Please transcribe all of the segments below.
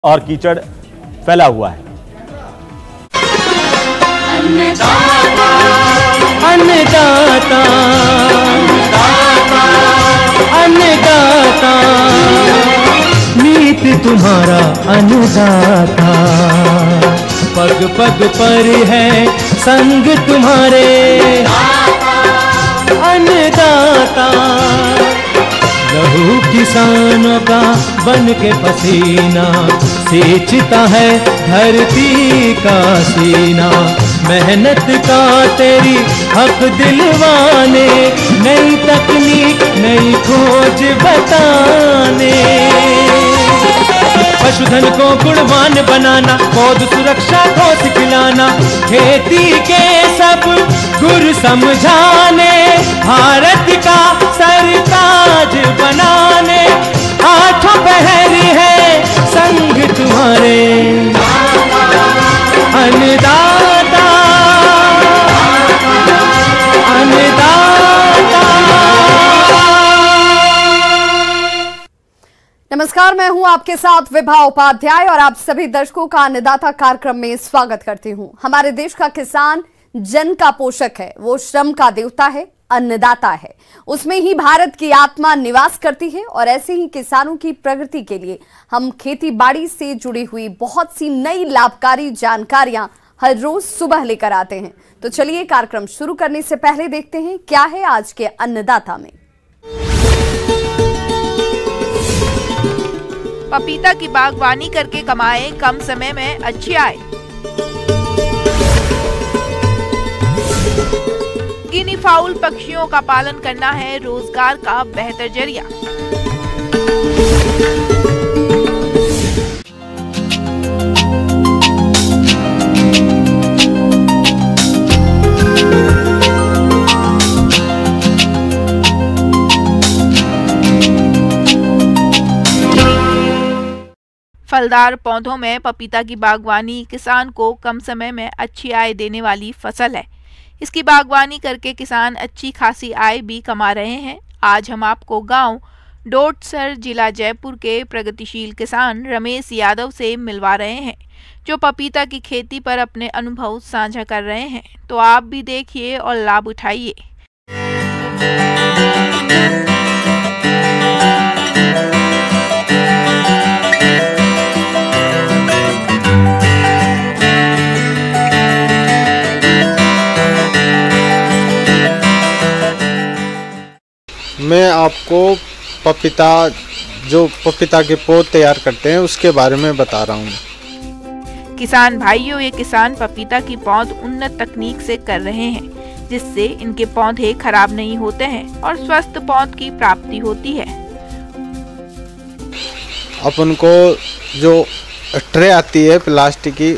और कीचड़ फैला हुआ है। अन्नदाता अन्नदाता नीत तुम्हारा अन्नदाता, पग पग पर है संग तुम्हारे अन्नदाता। लहू किसानों का बन के पसीना सींचता है धरती का सीना। मेहनत का तेरी हक दिलवाने, नई तकनीक नई खोज बताने। पशुधन को गुणवान बनाना, पौध सुरक्षा को सिखलाना, खेती के सब गुर समझाने, भारत का सरताज बनाने। आठों पहर है संग तुम्हारे अन्नदाता अन्नदाता। नमस्कार, मैं हूं आपके साथ विभा उपाध्याय और आप सभी दर्शकों का अन्नदाता कार्यक्रम में स्वागत करती हूं। हमारे देश का किसान जन का पोषक है, वो श्रम का देवता है, अन्नदाता है। उसमें ही भारत की आत्मा निवास करती है और ऐसे ही किसानों की प्रगति के लिए हम खेती बाड़ी से जुड़ी हुई बहुत सी नई लाभकारी जानकारियां हर रोज सुबह लेकर आते हैं। तो चलिए कार्यक्रम शुरू करने से पहले देखते हैं क्या है आज के अन्नदाता में। पपीता की बागवानी करके कमाए कम समय में अच्छी आय। गिनी फाउल पक्षियों का पालन करना है रोजगार का बेहतर जरिया। फलदार पौधों में पपीता की बागवानी किसान को कम समय में अच्छी आय देने वाली फसल है। इसकी बागवानी करके किसान अच्छी खासी आय भी कमा रहे हैं। आज हम आपको गांव डोटसर जिला जयपुर के प्रगतिशील किसान रमेश यादव से मिलवा रहे हैं, जो पपीता की खेती पर अपने अनुभव साझा कर रहे हैं। तो आप भी देखिए और लाभ उठाइए। मैं आपको पपीता के पौध तैयार करते हैं उसके बारे में बता रहा हूँ। किसान भाइयों, ये किसान पपीता की पौध उन्नत तकनीक से कर रहे हैं, जिससे इनके पौधे खराब नहीं होते हैं और स्वस्थ पौध की प्राप्ति होती है। अपन को जो ट्रे आती है प्लास्टिक की,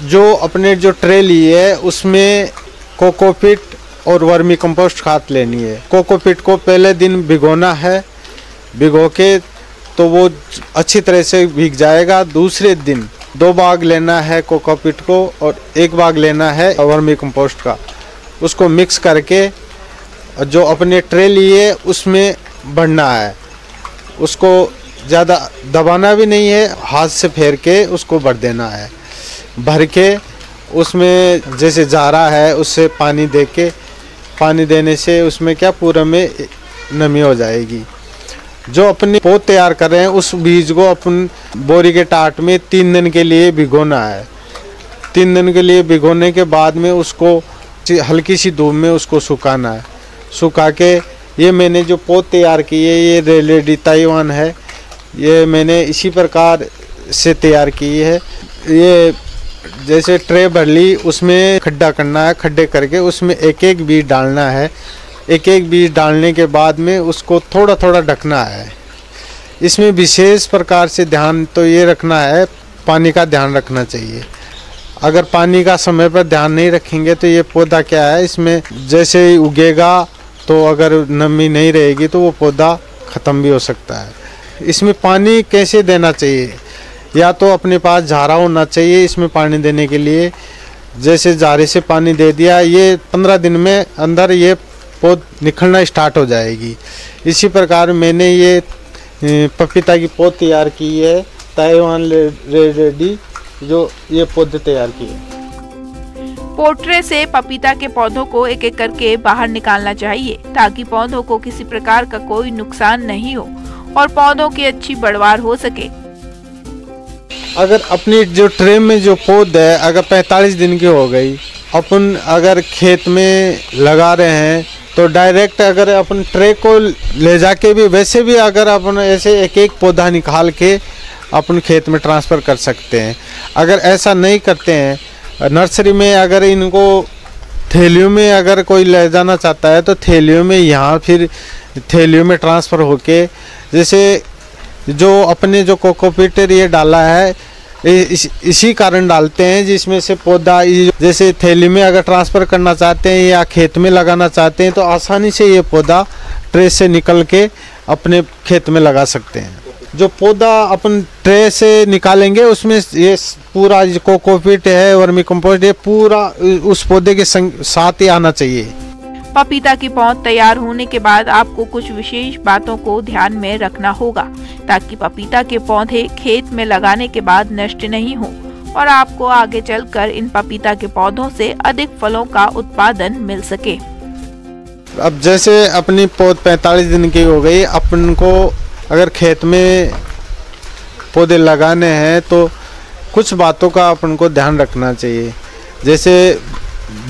जो अपने जो ट्रे ली है उसमें कोकोपीट और वर्मी कंपोस्ट खाद लेनी है। कोकोपीट को पहले दिन भिगोना है, भिगो के तो वो अच्छी तरह से भीग जाएगा। दूसरे दिन 2 भाग लेना है कोकोपीट को और 1 भाग लेना है वर्मी कंपोस्ट का। उसको मिक्स करके जो अपने ट्रे लिए उसमें भरना है। उसको ज़्यादा दबाना भी नहीं है, हाथ से फेर के उसको भर देना है। भर के उसमें जैसे जारा है उससे पानी देने से उसमें क्या पूरा में नमी हो जाएगी। जो अपने पौध तैयार कर रहे हैं उस बीज को अपन बोरी के टाट में 3 दिन के लिए भिगोना है। 3 दिन के लिए भिगोने के बाद में उसको हल्की सी धूप में उसको सुखाना है। सुखा के ये मैंने जो पौध तैयार किए ये रेलेडी ताइवान है, ये मैंने इसी प्रकार से तैयार की है। ये जैसे ट्रे भर ली, उसमें खड्डा करना है, खड्डे करके उसमें एक एक बीज डालना है। एक एक बीज डालने के बाद में उसको थोड़ा थोड़ा ढकना है। इसमें विशेष प्रकार से ध्यान तो ये रखना है, पानी का ध्यान रखना चाहिए। अगर पानी का समय पर ध्यान नहीं रखेंगे तो ये पौधा क्या है, इसमें जैसे ही उगेगा तो अगर नमी नहीं रहेगी तो वो पौधा ख़त्म भी हो सकता है। इसमें पानी कैसे देना चाहिए, या तो अपने पास झारा होना चाहिए इसमें पानी देने के लिए। जैसे झारे से पानी दे दिया, ये 15 दिन में अंदर ये पौध निकलना स्टार्ट हो जाएगी। इसी प्रकार मैंने ये पपीता की पौध तैयार की है ताइवान रेडी जो ये पौधे तैयार किए। पोर्ट्रे से पपीता के पौधों को एक एक करके बाहर निकालना चाहिए ताकि पौधों को किसी प्रकार का कोई नुकसान नहीं हो और पौधों की अच्छी बढ़वार हो सके। अगर अपनी जो ट्रे में जो पौधा है अगर 45 दिन की हो गई, अपन अगर खेत में लगा रहे हैं तो डायरेक्ट अगर अपन ट्रे को ले जाके भी वैसे भी अगर अपन ऐसे एक एक पौधा निकाल के अपन खेत में ट्रांसफ़र कर सकते हैं। अगर ऐसा नहीं करते हैं, नर्सरी में अगर इनको थैलियों में अगर कोई ले जाना चाहता है तो थैलियों में यहाँ फिर थैलियों में ट्रांसफ़र होके, जैसे जो अपने जो कोकोपीट ये डाला है इसी कारण डालते हैं जिसमें से पौधा जैसे थैली में अगर ट्रांसफ़र करना चाहते हैं या खेत में लगाना चाहते हैं तो आसानी से ये पौधा ट्रे से निकल के अपने खेत में लगा सकते हैं। जो पौधा अपन ट्रे से निकालेंगे उसमें ये पूरा कोकोपीट है, वर्मी कंपोस्ट है, पूरा उस पौधे के साथ ही आना चाहिए। पपीता की पौध तैयार होने के बाद आपको कुछ विशेष बातों को ध्यान में रखना होगा ताकि पपीता के पौधे खेत में लगाने के बाद नष्ट नहीं हो और आपको आगे चलकर इन पपीता के पौधों से अधिक फलों का उत्पादन मिल सके। अब जैसे अपनी पौध 45 दिन की हो गई, अपन को अगर खेत में पौधे लगाने हैं तो कुछ बातों का अपन को ध्यान रखना चाहिए। जैसे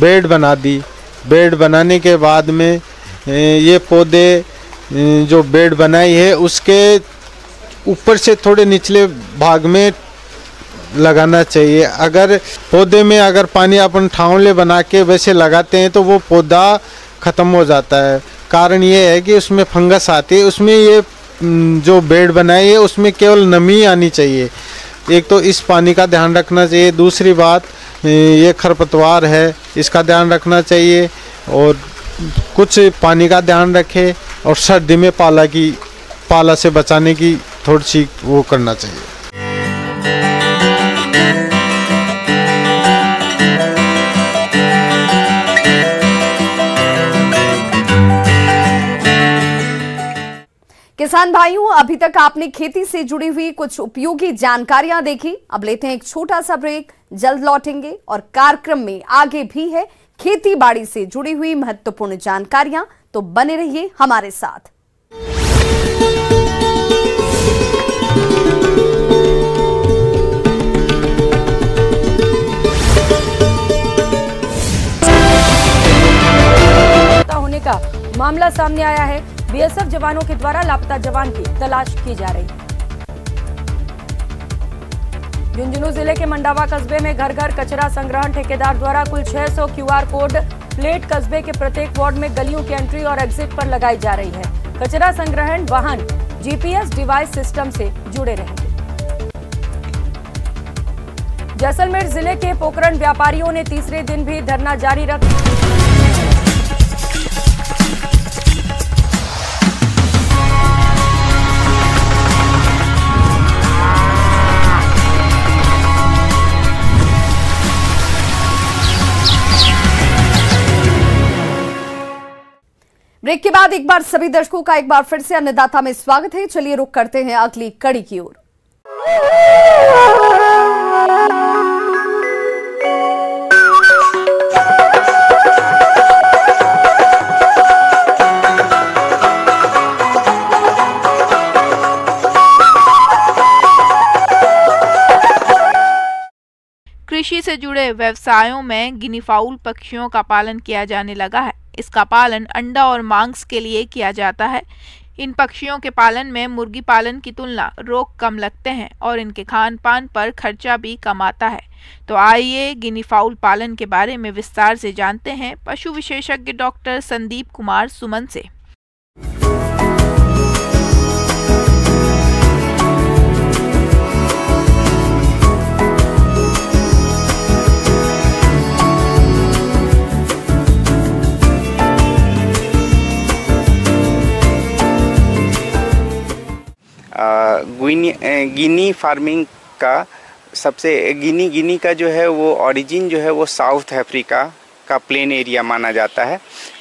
बेड बना दी, बेड बनाने के बाद में ये पौधे जो बेड बनाई है उसके ऊपर से थोड़े निचले भाग में लगाना चाहिए। अगर पौधे में अगर पानी अपन ठावले बना के वैसे लगाते हैं तो वो पौधा ख़त्म हो जाता है। कारण ये है कि उसमें फंगस आती है। उसमें ये जो बेड बनाई है उसमें केवल नमी आनी चाहिए। एक तो इस पानी का ध्यान रखना चाहिए, दूसरी बात ये खरपतवार है इसका ध्यान रखना चाहिए और कुछ पानी का ध्यान रखें और सर्दी में पाला से बचाने की थोड़ी सी वो करना चाहिए। किसान भाइयों, अभी तक आपने खेती से जुड़ी हुई कुछ उपयोगी जानकारियां देखी। अब लेते हैं एक छोटा सा ब्रेक, जल्द लौटेंगे और कार्यक्रम में आगे भी है खेती बाड़ी से जुड़ी हुई महत्वपूर्ण जानकारियां, तो बने रहिए हमारे साथ। होने का मामला सामने आया है। बीएसएफ जवानों के द्वारा लापता जवान की तलाश की जा रही है। झुंझुनू जिले के मंडावा कस्बे में घर घर कचरा संग्रहण ठेकेदार द्वारा कुल 600 क्यूआर कोड प्लेट कस्बे के प्रत्येक वार्ड में गलियों की एंट्री और एग्जिट पर लगाई जा रही है। कचरा संग्रहण वाहन जीपीएस डिवाइस सिस्टम से जुड़े रहेंगे। जैसलमेर जिले के पोकरण व्यापारियों ने तीसरे दिन भी धरना जारी रखा। ब्रेक के बाद एक बार सभी दर्शकों का एक बार फिर से अन्नदाता में स्वागत है। चलिए रुक करते हैं अगली कड़ी की ओर। कृषि से जुड़े व्यवसायों में गिनी फाउल पक्षियों का पालन किया जाने लगा है। इसका पालन अंडा और मांस के लिए किया जाता है। इन पक्षियों के पालन में मुर्गी पालन की तुलना रोग कम लगते हैं और इनके खान पान पर खर्चा भी कम आता है। तो आइए गिनी फाउल पालन के बारे में विस्तार से जानते हैं पशु विशेषज्ञ डॉक्टर संदीप कुमार सुमन से। गिनी फार्मिंग का सबसे गिनी का जो है वो ओरिजिन जो है वो साउथ अफ्रीका का प्लेन एरिया माना जाता है।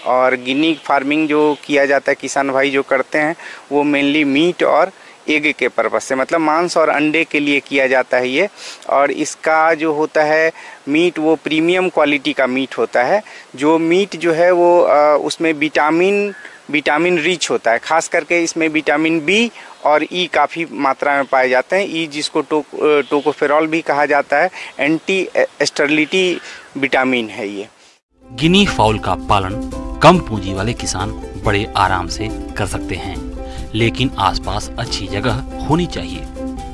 और गिनी फार्मिंग जो किया जाता है किसान भाई जो करते हैं वो मेनली मीट और एग के पर्पज से, मतलब मांस और अंडे के लिए किया जाता है ये। और इसका जो होता है मीट वो प्रीमियम क्वालिटी का मीट होता है। जो मीट जो है वो उसमें विटामिन रिच होता है, खास करके इसमें विटामिन बी और ई काफ़ी मात्रा में पाए जाते हैं। ई जिसको टोकोफेरॉल भी कहा जाता है, एंटी स्टेरिलिटी विटामिन है ये। गिनी फाउल का पालन कम पूंजी वाले किसान बड़े आराम से कर सकते हैं, लेकिन आसपास अच्छी जगह होनी चाहिए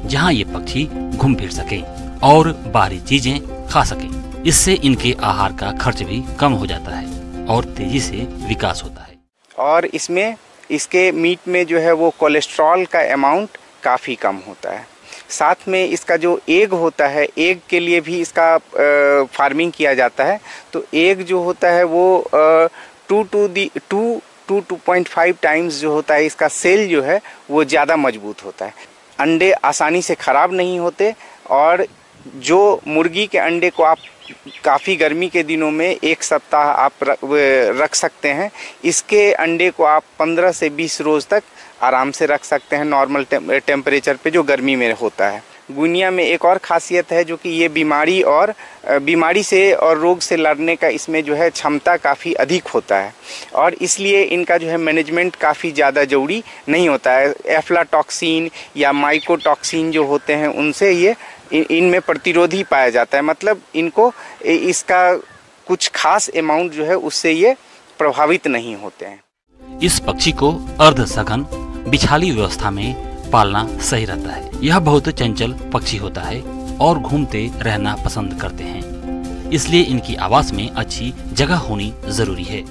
जहां ये पक्षी घूम फिर सकें और बाहरी चीजें खा सकें। इससे इनके आहार का खर्च भी कम हो जाता है और तेजी से विकास होता है। और इसमें इसके मीट में जो है वो कोलेस्ट्रॉल का अमाउंट काफ़ी कम होता है। साथ में इसका जो एग होता है, एग के लिए भी इसका फार्मिंग किया जाता है। तो एग जो होता है वो 2.5 टाइम्स जो होता है इसका सेल जो है वो ज़्यादा मजबूत होता है। अंडे आसानी से ख़राब नहीं होते और जो मुर्गी के अंडे को आप काफ़ी गर्मी के दिनों में 1 सप्ताह आप रख सकते हैं, इसके अंडे को आप 15 से 20 रोज़ तक आराम से रख सकते हैं नॉर्मल टेम्परेचर पे जो गर्मी में होता है। गुनिया में एक और ख़ासियत है जो कि ये बीमारी से और रोग से लड़ने का इसमें जो है क्षमता काफ़ी अधिक होता है और इसलिए इनका जो है मैनेजमेंट काफ़ी ज़्यादा ज़रूरी नहीं होता है। एफ्लाटॉक्सिन या माइकोटॉक्सिन जो होते हैं उनसे ये इनमें प्रतिरोधी पाया जाता है, मतलब इनको इसका कुछ खास अमाउंट जो है उससे ये प्रभावित नहीं होते हैं। इस पक्षी को अर्ध सघन बिछाली व्यवस्था में पालना सही रहता है। यह बहुत चंचल पक्षी होता है और घूमते रहना पसंद करते हैं, इसलिए इनकी आवास में अच्छी जगह होनी जरूरी है।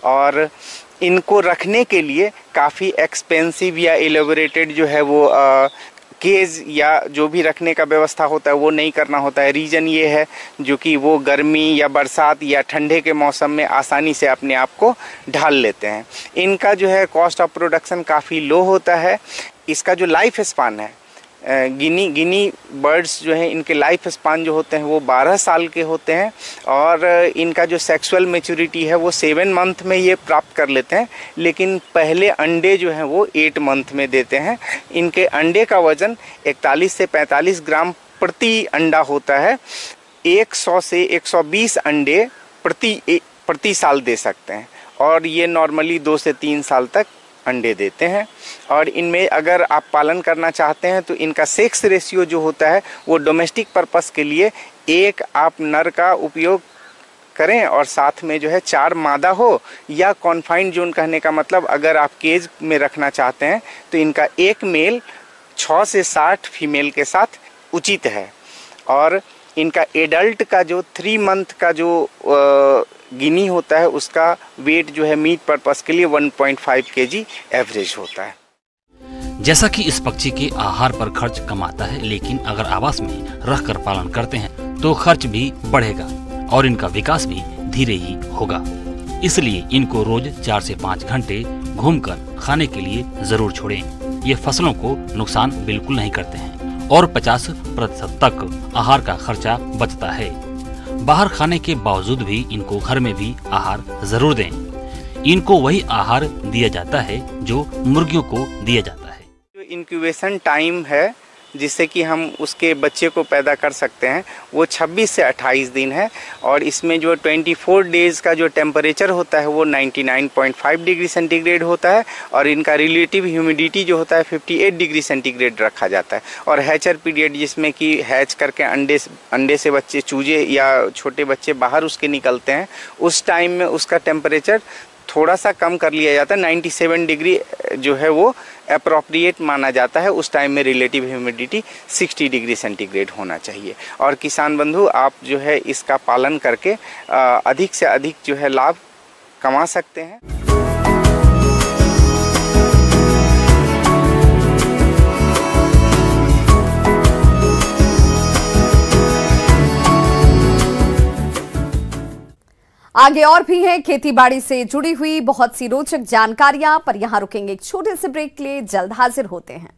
और इनको रखने के लिए काफ़ी एक्सपेंसिव या एलेबोरेटेड जो है वो केज या जो भी रखने का व्यवस्था होता है वो नहीं करना होता है। रीज़न ये है जो कि वो गर्मी या बरसात या ठंडे के मौसम में आसानी से अपने आप को ढाल लेते हैं। इनका जो है कॉस्ट ऑफ प्रोडक्शन काफ़ी लो होता है। इसका जो लाइफ स्पान है, गिनी बर्ड्स जो हैं इनके लाइफ स्पान जो होते हैं वो 12 साल के होते हैं और इनका जो सेक्सुअल मैच्योरिटी है वो 7 मंथ में ये प्राप्त कर लेते हैं, लेकिन पहले अंडे जो हैं वो 8 मंथ में देते हैं। इनके अंडे का वज़न 41 से 45 ग्राम प्रति अंडा होता है। 100 से 120 अंडे प्रति साल दे सकते हैं और ये नॉर्मली 2 से 3 साल तक अंडे देते हैं। और इनमें अगर आप पालन करना चाहते हैं तो इनका सेक्स रेशियो जो होता है वो डोमेस्टिक पर्पस के लिए एक आप नर का उपयोग करें और साथ में जो है 4 मादा हो या कॉन्फाइंड जोन कहने का मतलब अगर आप केज में रखना चाहते हैं तो इनका एक मेल 6 से 60 फीमेल के साथ उचित है। और इनका एडल्ट का जो 3 मंथ का जो गिनी होता है उसका वेट जो है मीट पर्पस के लिए 1.5 kg एवरेज होता है। जैसा कि इस पक्षी के आहार पर खर्च कम आता है, लेकिन अगर आवास में रहकर पालन करते हैं तो खर्च भी बढ़ेगा और इनका विकास भी धीरे ही होगा। इसलिए इनको रोज 4 से 5 घंटे घूमकर खाने के लिए जरूर छोड़ें। ये फसलों को नुकसान बिल्कुल नहीं करते हैं और 50% तक आहार का खर्चा बचता है। बाहर खाने के बावजूद भी इनको घर में भी आहार जरूर दें। इनको वही आहार दिया जाता है जो मुर्गियों को दिया जाता है। जो इंक्यूबेशन टाइम है जिससे कि हम उसके बच्चे को पैदा कर सकते हैं वो 26 से 28 दिन है और इसमें जो 24 डेज का जो टेम्परेचर होता है वो 99.5 डिग्री सेंटीग्रेड होता है और इनका रिलेटिव ह्यूमिडिटी जो होता है 58 डिग्री सेंटीग्रेड रखा जाता है। और हैचर पीरियड जिसमें कि हैच करके अंडे से बच्चे चूजे या छोटे बच्चे बाहर उसके निकलते हैं, उस टाइम में उसका टेम्परेचर थोड़ा सा कम कर लिया जाता है। 97 डिग्री जो है वो अप्रोप्रिएट माना जाता है। उस टाइम में रिलेटिव ह्यूमिडिटी 60 डिग्री सेंटीग्रेड होना चाहिए। और किसान बंधु आप जो है इसका पालन करके अधिक से अधिक जो है लाभ कमा सकते हैं। आगे और भी हैं खेतीबाड़ी से जुड़ी हुई बहुत सी रोचक जानकारियां, पर यहां रुकेंगे एक छोटे से ब्रेक के लिए। जल्द हाजिर होते हैं।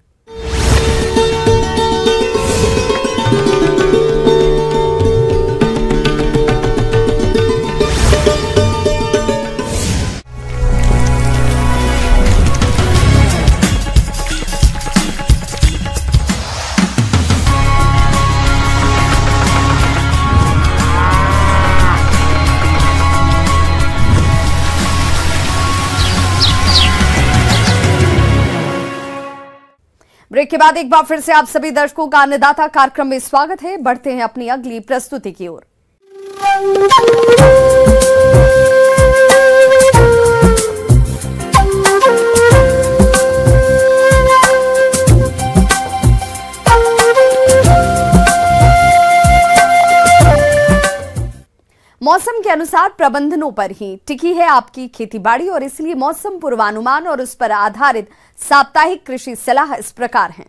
ब्रेक के बाद एक बार फिर से आप सभी दर्शकों का अन्नदाता कार्यक्रम में स्वागत है। बढ़ते हैं अपनी अगली प्रस्तुति की ओर। मौसम के अनुसार प्रबंधनों पर ही टिकी है आपकी खेतीबाड़ी और इसलिए मौसम पूर्वानुमान और उस पर आधारित साप्ताहिक कृषि सलाह इस प्रकार है।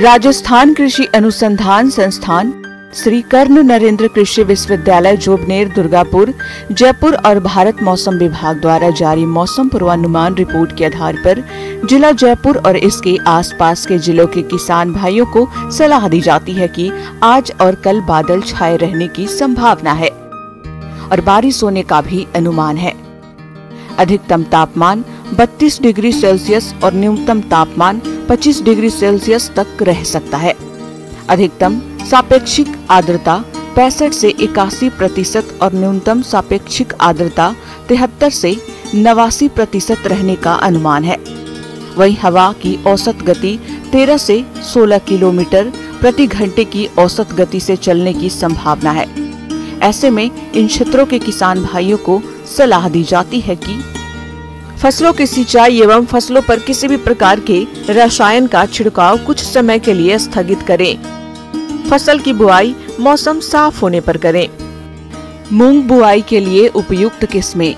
राजस्थान कृषि अनुसंधान संस्थान, श्री कर्ण नरेंद्र कृषि विश्वविद्यालय जोबनेर, दुर्गापुर, जयपुर और भारत मौसम विभाग द्वारा जारी मौसम पूर्वानुमान रिपोर्ट के आधार पर जिला जयपुर और इसके आसपास के जिलों के किसान भाइयों को सलाह दी जाती है कि आज और कल बादल छाए रहने की संभावना है और बारिश होने का भी अनुमान है। अधिकतम तापमान 32 डिग्री सेल्सियस और न्यूनतम तापमान 25 डिग्री सेल्सियस तक रह सकता है। अधिकतम सापेक्षिक आर्द्रता 65 से 81% और न्यूनतम सापेक्षिक आर्द्रता 73 से 89% रहने का अनुमान है। वहीं हवा की औसत गति 13 से 16 किलोमीटर प्रति घंटे की औसत गति से चलने की संभावना है। ऐसे में इन क्षेत्रों के किसान भाइयों को सलाह दी जाती है कि फसलों की सिंचाई एवं फसलों पर किसी भी प्रकार के रसायन का छिड़काव कुछ समय के लिए स्थगित करें। फसल की बुआई मौसम साफ होने पर करें। मूंग बुआई के लिए उपयुक्त किस्में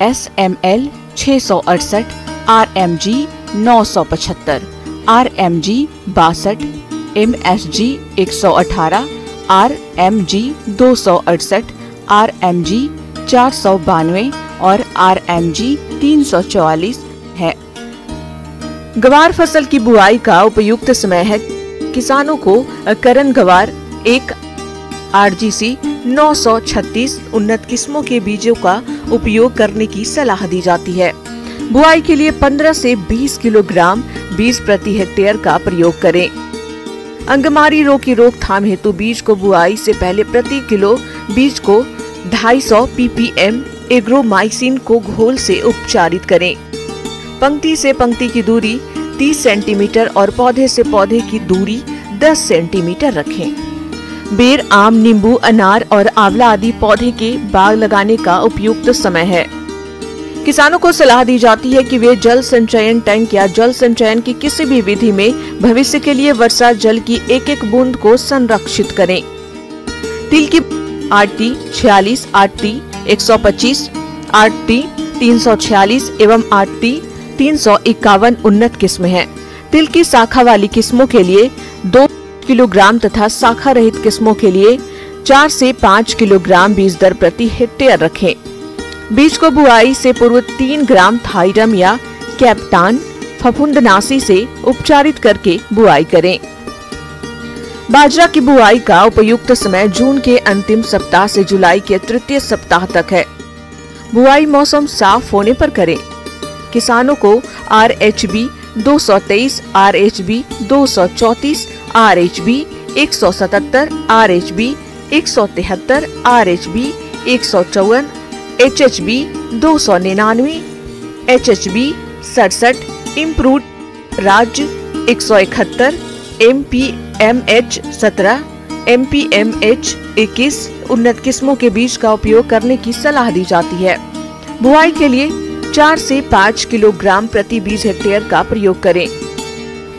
SML 668, RMG 975, RMG 62, MSG 118, RMG 268, RMG 492 और RMG 344 है। गवार फसल की बुआई का उपयुक्त समय है। किसानों को करण गवार 1 RGC 936 उन्नत किस्मों के बीजों का उपयोग करने की सलाह दी जाती है। बुआई के लिए 15 से 20 किलोग्राम बीज प्रति हेक्टेयर का प्रयोग करें। अंगमारी रोग की रोकथाम हेतु बीज को बुआई से पहले प्रति किलो बीज को 250 ppm एग्रोमाइसिन को घोल से उपचारित करें। पंक्ति से पंक्ति की दूरी 30 सेंटीमीटर और पौधे से पौधे की दूरी 10 सेंटीमीटर रखें। बेर, आम, नींबू, अनार और आंवला आदि पौधे के बाग लगाने का उपयुक्त समय है। किसानों को सलाह दी जाती है कि वे जल संचयन टैंक या जल संचयन की किसी भी विधि में भविष्य के लिए वर्षा जल की एक एक बूंद को संरक्षित करें। तिल की 8T 46, 8T 125, 8T 346 एवं 8T 351 उन्नत किस्में हैं। तिल की शाखा वाली किस्मों के लिए 2 किलोग्राम तथा शाखा रहित किस्मों के लिए 4 से 5 किलोग्राम बीज दर प्रति हेक्टेयर रखें। बीज को बुआई से पूर्व 3 ग्राम थाइरम या कैप्टान फफूंदनाशी से उपचारित करके बुआई करें। बाजरा की बुआई का उपयुक्त समय जून के अंतिम सप्ताह से जुलाई के तृतीय सप्ताह तक है। बुआई मौसम साफ होने पर करें। किसानों को RHB 223, RHB 234, RHB 177, RHB 173, RHB 154, HHB 299, HHB 67, improved राज्य 171, MPMH 17, MPMH 21 उन्नत किस्मों के बीज का उपयोग करने की सलाह दी जाती है। बुआई के लिए 4 से 5 किलोग्राम प्रति बीज हेक्टेयर का प्रयोग करें।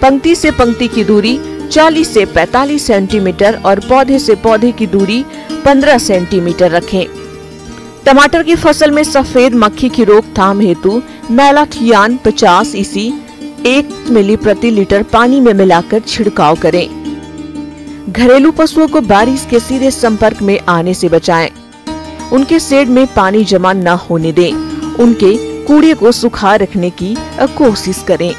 पंक्ति से पंक्ति की दूरी 40 से 45 सेंटीमीटर और पौधे से पौधे की दूरी 15 सेंटीमीटर रखें। टमाटर की फसल में सफेद मक्खी की रोकथाम हेतु मैलाथियान 50 EC 1 मिली प्रति लीटर पानी में मिलाकर छिड़काव करें। घरेलू पशुओं को बारिश के सीधे संपर्क में आने से बचाएं। उनके शेड में पानी जमा न होने दें। उनके कूड़े को सुखा रखने की कोशिश करें।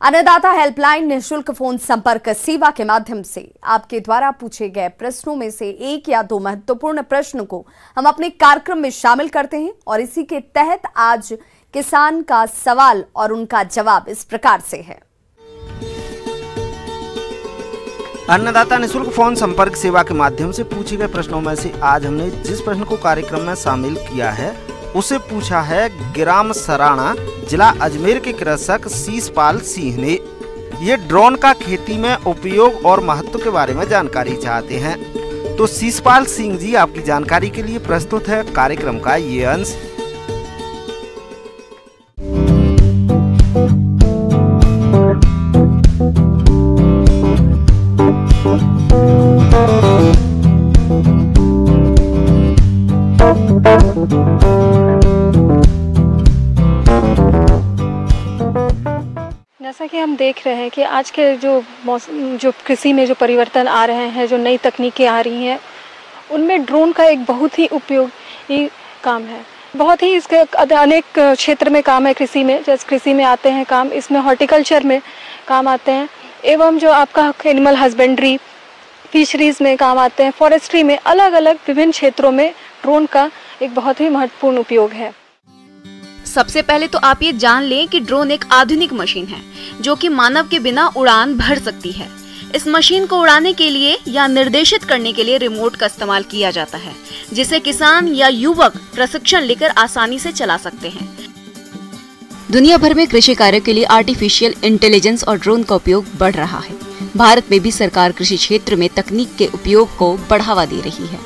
अन्नदाता हेल्पलाइन निःशुल्क फोन संपर्क सेवा के माध्यम से आपके द्वारा पूछे गए प्रश्नों में से एक या दो महत्वपूर्ण प्रश्न को हम अपने कार्यक्रम में शामिल करते हैं और इसी के तहत आज किसान का सवाल और उनका जवाब इस प्रकार से है। अन्नदाता निःशुल्क फोन संपर्क सेवा के माध्यम से पूछे गए प्रश्नों में से आज हमने जिस प्रश्न को कार्यक्रम में शामिल किया है उसे पूछा है ग्राम सराणा, जिला अजमेर के कृषक शीशपाल सिंह ने। ये ड्रोन का खेती में उपयोग और महत्व के बारे में जानकारी चाहते हैं। तो शीशपाल सिंह जी, आपकी जानकारी के लिए प्रस्तुत है कार्यक्रम का ये अंश। जैसा कि हम देख रहे हैं कि आज के जो कृषि में जो परिवर्तन आ रहे हैं, जो नई तकनीकें आ रही हैं, उनमें ड्रोन का एक बहुत ही उपयोगी काम है। बहुत ही इसके अनेक क्षेत्र में काम है कृषि में। जैसे कृषि में आते हैं काम, इसमें हॉर्टिकल्चर में काम आते हैं, एवं जो आपका एनिमल हस्बेंड्री, फिशरीज में काम आते हैं, फॉरेस्ट्री में, अलग अलग विभिन्न क्षेत्रों में ड्रोन का एक बहुत ही महत्वपूर्ण उपयोग है। सबसे पहले तो आप ये जान लें कि ड्रोन एक आधुनिक मशीन है जो कि मानव के बिना उड़ान भर सकती है। इस मशीन को उड़ाने के लिए या निर्देशित करने के लिए रिमोट का इस्तेमाल किया जाता है, जिसे किसान या युवक प्रशिक्षण लेकर आसानी से चला सकते हैं। दुनिया भर में कृषि कार्यों के लिए आर्टिफिशियल इंटेलिजेंस और ड्रोन का उपयोग बढ़ रहा है। भारत में भी सरकार कृषि क्षेत्र में तकनीक के उपयोग को बढ़ावा दे रही है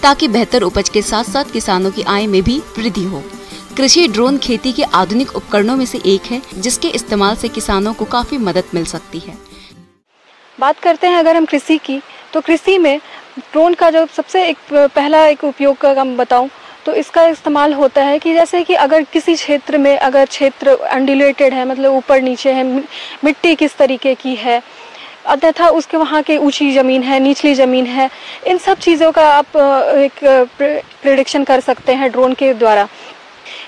ताकि बेहतर उपज के साथ साथ किसानों की आय में भी वृद्धि हो। कृषि ड्रोन खेती के आधुनिक उपकरणों में से एक है जिसके इस्तेमाल से किसानों को काफी मदद मिल सकती है। बात करते हैं अगर हम कृषि की, तो कृषि में ड्रोन का जो सबसे पहला उपयोग का हम बताऊं तो इसका इस्तेमाल होता है कि जैसे कि अगर किसी क्षेत्र में अगर क्षेत्र अनडिलेटेड है, मतलब ऊपर नीचे है, मिट्टी किस तरीके की है, अन्यथा उसके वहाँ के ऊंची ज़मीन है, निचली ज़मीन है, इन सब चीज़ों का आप एक प्रेडिक्शन कर सकते हैं ड्रोन के द्वारा।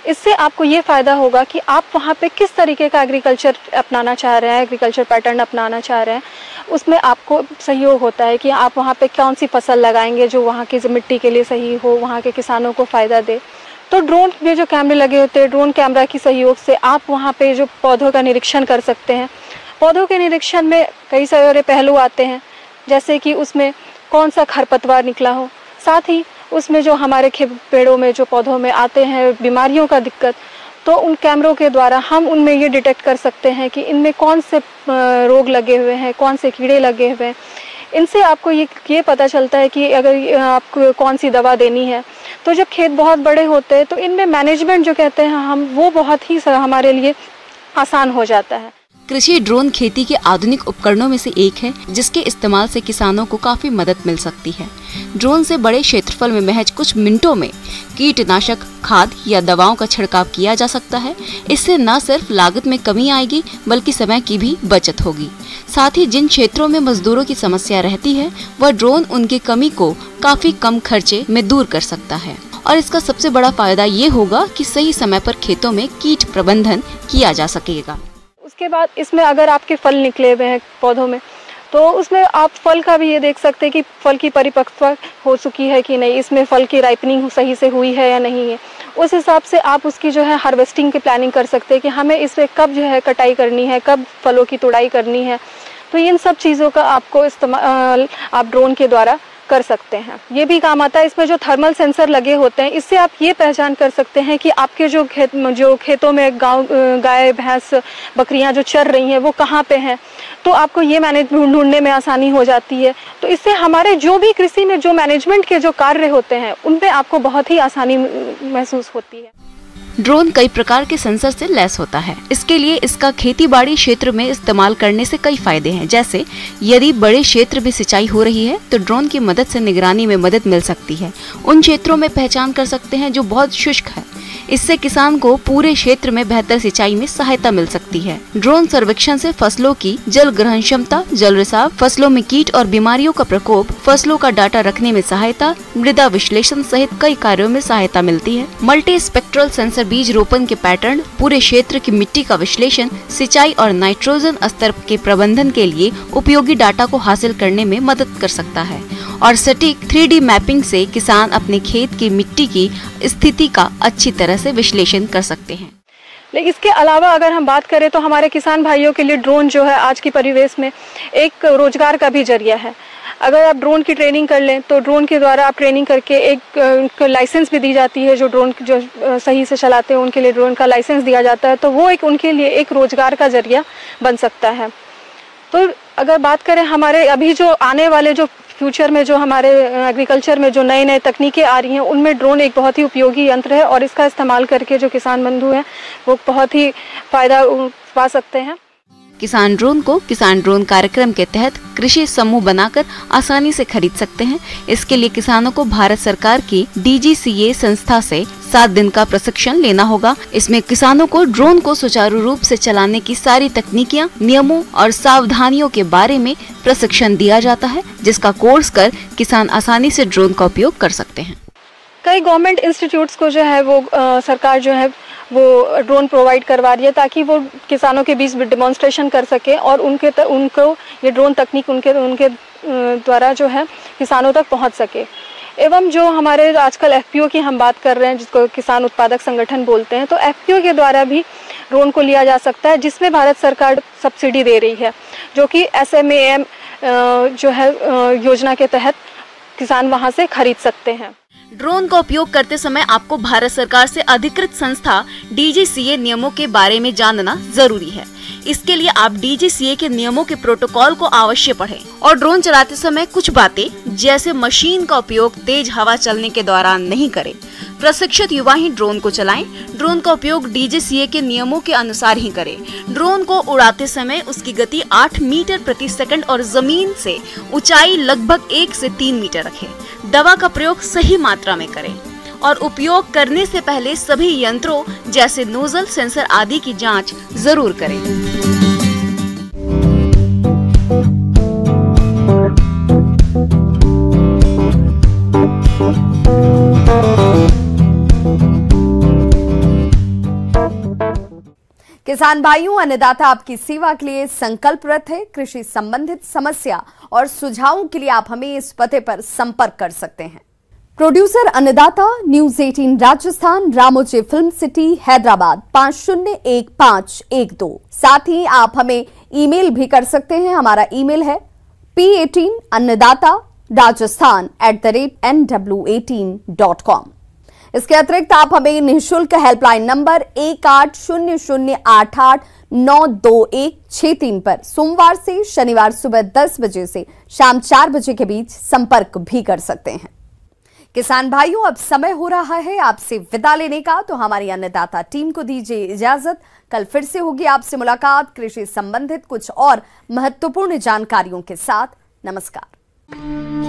इससे आपको ये फ़ायदा होगा कि आप वहाँ पे किस तरीके का एग्रीकल्चर अपनाना चाह रहे हैं, एग्रीकल्चर पैटर्न अपनाना चाह रहे हैं, उसमें आपको सहयोग होता है कि आप वहाँ पे कौन सी फसल लगाएंगे जो वहाँ की मिट्टी के लिए सही हो, वहाँ के किसानों को फ़ायदा दे। तो ड्रोन में जो कैमरे लगे होते हैं, ड्रोन कैमरा की सहयोग से आप वहाँ पे जो पौधों का निरीक्षण कर सकते हैं। पौधों के निरीक्षण में कई सारे पहलू आते हैं, जैसे कि उसमें कौन सा खरपतवार निकला हो, साथ ही उसमें जो हमारे पेड़ों में जो पौधों में आते हैं बीमारियों का दिक्कत, तो उन कैमरों के द्वारा हम उनमें ये डिटेक्ट कर सकते हैं कि इनमें कौन से रोग लगे हुए हैं, कौन से कीड़े लगे हुए हैं। इनसे आपको ये पता चलता है कि अगर आपको कौन सी दवा देनी है। तो जब खेत बहुत बड़े होते हैं तो इनमें मैनेजमेंट जो कहते हैं हम, वो बहुत ही हमारे लिए आसान हो जाता है। कृषि ड्रोन खेती के आधुनिक उपकरणों में से एक है जिसके इस्तेमाल से किसानों को काफी मदद मिल सकती है। ड्रोन से बड़े क्षेत्रफल में महज कुछ मिनटों में कीटनाशक, खाद या दवाओं का छिड़काव किया जा सकता है। इससे न सिर्फ लागत में कमी आएगी बल्कि समय की भी बचत होगी। साथ ही जिन क्षेत्रों में मजदूरों की समस्या रहती है वह ड्रोन उनकी कमी को काफी कम खर्चे में दूर कर सकता है। और इसका सबसे बड़ा फायदा ये होगा कि सही समय पर खेतों में कीट प्रबंधन किया जा सकेगा। उसके बाद इसमें अगर आपके फल निकले हुए हैं पौधों में, तो उसमें आप फल का भी ये देख सकते हैं कि फल की परिपक्वता हो चुकी है कि नहीं, इसमें फल की राइपनिंग सही से हुई है या नहीं है। उस हिसाब से आप उसकी जो है हार्वेस्टिंग की प्लानिंग कर सकते हैं कि हमें इससे कब जो है कटाई करनी है, कब फलों की तुड़ाई करनी है। तो इन सब चीज़ों का आपको इस्तेमाल आप ड्रोन के द्वारा कर सकते हैं। ये भी काम आता है, इसमें जो थर्मल सेंसर लगे होते हैं, इससे आप ये पहचान कर सकते हैं कि आपके जो खेतों में गाय, भैंस, बकरियां जो चर रही हैं वो कहाँ पे हैं। तो आपको ये ढूंढने में आसानी हो जाती है। तो इससे हमारे जो भी कृषि में जो मैनेजमेंट के जो कार्य होते हैं उनपे आपको बहुत ही आसानी महसूस होती है। ड्रोन कई प्रकार के सेंसर से लैस होता है। इसके लिए इसका खेती-बाड़ी क्षेत्र में इस्तेमाल करने से कई फायदे हैं। जैसे यदि बड़े क्षेत्र में सिंचाई हो रही है तो ड्रोन की मदद से निगरानी में मदद मिल सकती है। उन क्षेत्रों में पहचान कर सकते हैं जो बहुत शुष्क है। इससे किसान को पूरे क्षेत्र में बेहतर सिंचाई में सहायता मिल सकती है। ड्रोन सर्वेक्षण से फसलों की जल ग्रहण क्षमता, जल रिसाव, फसलों में कीट और बीमारियों का प्रकोप, फसलों का डाटा रखने में सहायता, मृदा विश्लेषण सहित कई कार्यों में सहायता मिलती है। मल्टी स्पेक्ट्रल सेंसर बीज रोपण के पैटर्न, पूरे क्षेत्र की मिट्टी का विश्लेषण, सिंचाई और नाइट्रोजन स्तर के प्रबंधन के लिए उपयोगी डाटा को हासिल करने में मदद कर सकता है और सटीक 3D मैपिंग से किसान अपने खेत की मिट्टी की स्थिति का अच्छी तरह से विश्लेषण कर सकते हैं। लेकिन इसके अलावा अगर हम बात करें तो हमारे किसान भाइयों के लिए ड्रोन जो है आज की परिवेश में एक रोजगार का भी जरिया है। अगर आप ड्रोन की ट्रेनिंग कर लें तो ड्रोन के द्वारा आप ट्रेनिंग करके एक लाइसेंस भी दी जाती है। जो ड्रोन जो सही से चलाते हैं उनके लिए ड्रोन का लाइसेंस दिया जाता है, तो वो एक उनके लिए एक रोजगार का जरिया बन सकता है। तो अगर बात करें हमारे अभी जो आने वाले जो फ्यूचर में जो हमारे एग्रीकल्चर में जो नए नए तकनीकें आ रही हैं उनमें ड्रोन एक बहुत ही उपयोगी यंत्र है और इसका इस्तेमाल करके जो किसान बंधु हैं वो बहुत ही फायदा पा सकते हैं। किसान ड्रोन कार्यक्रम के तहत कृषि समूह बनाकर आसानी से खरीद सकते हैं। इसके लिए किसानों को भारत सरकार की DGCA संस्था से 7 दिन का प्रशिक्षण लेना होगा। इसमें किसानों को ड्रोन को सुचारू रूप से चलाने की सारी तकनीकियां, नियमों और सावधानियों के बारे में प्रशिक्षण दिया जाता है, जिसका कोर्स कर किसान आसानी से ड्रोन का उपयोग कर सकते हैं। कई गवर्नमेंट इंस्टीट्यूट्स को जो है वो सरकार जो है वो ड्रोन प्रोवाइड करवा रही है ताकि वो किसानों के बीच डिमॉन्स्ट्रेशन कर सके और उनको ये ड्रोन तकनीक उनके द्वारा जो है किसानों तक पहुंच सके। एवं जो हमारे आजकल FPO की हम बात कर रहे हैं, जिसको किसान उत्पादक संगठन बोलते हैं, तो FPO के द्वारा भी ड्रोन को लिया जा सकता है, जिसमें भारत सरकार सब्सिडी दे रही है, जो कि SMAM जो है योजना के तहत किसान वहां से खरीद सकते हैं। ड्रोन का उपयोग करते समय आपको भारत सरकार से अधिकृत संस्था DGCA नियमों के बारे में जानना जरूरी है। इसके लिए आप DGCA के नियमों के प्रोटोकॉल को अवश्य पढ़ें और ड्रोन चलाते समय कुछ बातें जैसे मशीन का उपयोग तेज हवा चलने के दौरान नहीं करें। प्रशिक्षित युवा ही ड्रोन को चलाएं। ड्रोन का उपयोग DGCA के नियमों के अनुसार ही करें। ड्रोन को उड़ाते समय उसकी गति 8 मीटर प्रति सेकंड और जमीन से ऊंचाई लगभग 1 से 3 मीटर रखें। दवा का प्रयोग सही मात्रा में करें और उपयोग करने से पहले सभी यंत्रों जैसे नोजल, सेंसर आदि की जांच जरूर करें। किसान भाइयों, अन्नदाता आपकी सेवा के लिए संकल्परत है। कृषि संबंधित समस्या और सुझावों के लिए आप हमें इस पते पर संपर्क कर सकते हैं। प्रोड्यूसर अन्नदाता, news 18 Rajasthan, Ramoji film city, Hyderabad 501512। साथ ही आप हमें ईमेल भी कर सकते हैं। हमारा ईमेल है p18annadaata@nw18.com। इसके अतिरिक्त आप हमें निःशुल्क हेल्पलाइन नंबर 180088922163 पर सोमवार से शनिवार सुबह 10 बजे से शाम 4 बजे के बीच संपर्क भी कर सकते हैं। किसान भाइयों, अब समय हो रहा है आपसे विदा लेने का, तो हमारी अन्नदाता टीम को दीजिए इजाजत। कल फिर से होगी आपसे मुलाकात कृषि संबंधित कुछ और महत्वपूर्ण जानकारियों के साथ। नमस्कार।